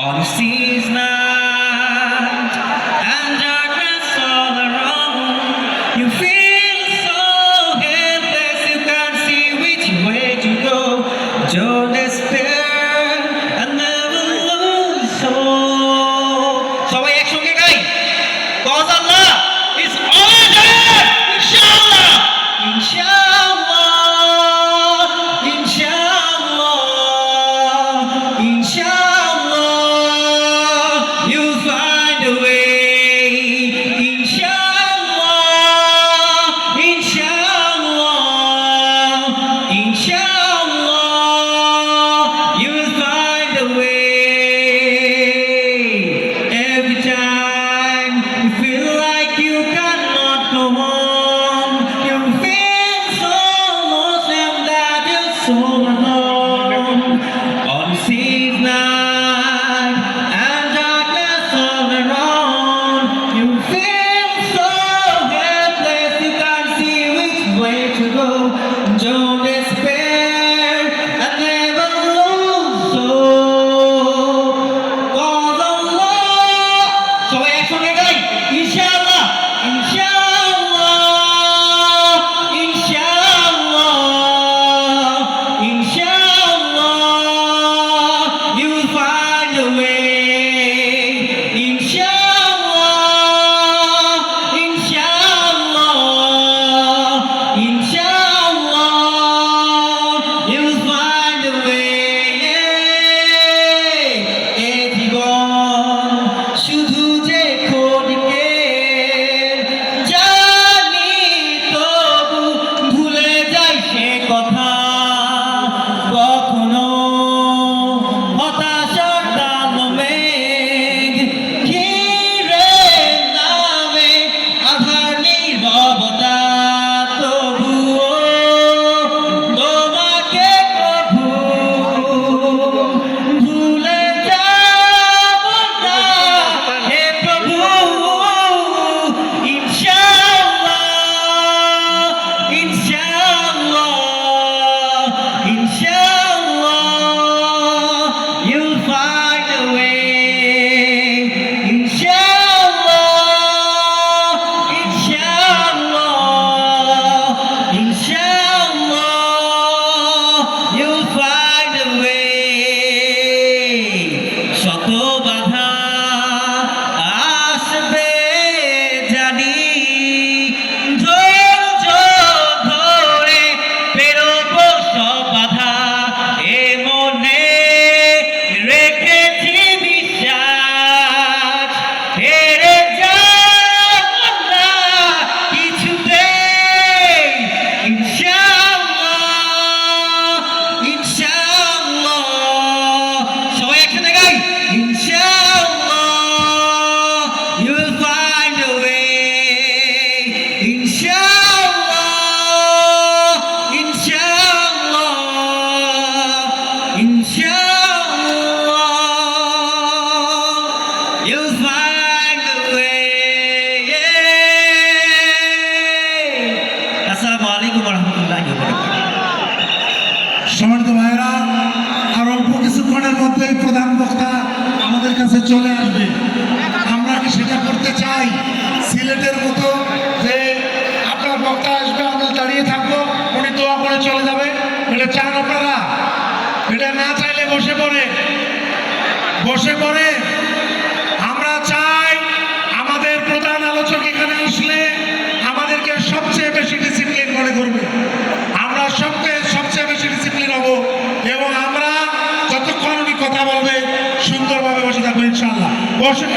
All you see is night and darkness all around. You feel so helpless, you can't see which way to go. Don't despair and never lose hope. সবাই একসঙ্গে গাই, cause Allah is always there. Inshallah, inshallah, inshallah, inshallah, you'll find a way. Inshallah, inshallah, inshallah, you'll find a way. Every time you feel like you cannot go on, you feel so lost and that you're so alone. All you see is night and darkness all around. You feel so helpless, you can't see which way to go. Don't despair and never lose hope. Cause Allah, সবাই একসঙ্গে গাই, ইনশাআল্লাহ, ইনশাআল্লাহ, ইনশাআল্লাহ, ইনশাআল্লাহ, you'll find a way. Inshallah, inshallah, inshallah, you'll find a way. এ জীবন শুধু যে ক্ষণিকের, জানি তবু ভুলে যাই সে কথা। কখনো হতাশার কালো মেঘ ঘিরে নামে আধার নীরবতা, তবুও তোমাকে কভু ভুলে যাব না হে প্রভু। ইনশাআল্লাহ, ইনশাআল্লাহ, ইনশাআল্lah, you'll find a way. Inshallah, inshallah, inshallah, you'll find a way. শত বাধা আসবে জানি, ধৈর্য ধরে পেরোবো সব বাধা। এ মনে রেখেছি বিশ্বাস, হেরে যাব না কিছুতেই। ইনশাআল্লাহ, ইনশাআল্লাহ, সবাই একসাথে গাই, ইনশাআল্লাহ, you'll find a way. Inshallah, inshallah, inshallah, you'll find a way. আসসালামু আলাইকুম ওয়া রাহমাতুল্লাহি ওয়া বারাকাতুহু। সম্মানিত ভাইয়েরা, আর অল্প কিছুক্ষণের মধ্যেই প্রধান বক্তা আমাদের কাছে চলে আসবে। আমরা কি সেটা করতে চাই সিলেটের মতো যে আপনার বক্তা আসবে, আমরা দাঁড়িয়ে থাকবো, উনি দোয়া করে চলে যাবে? এটা চান আপনারা? এটা না চাইলে বসে পড়ে আমরা চাই আমাদের প্রধান আলোচক এখানে আসলে আমাদেরকে সবচেয়ে বেশি ডিসিপ্লিন মনে করবে। আমরা সবচেয়ে বেশি ডিসিপ্লিন হব এবং আমরা যতক্ষণ উনি কথা বলবে সুন্দরভাবে বসে থাকবো ইনশাআল্লাহ। বসে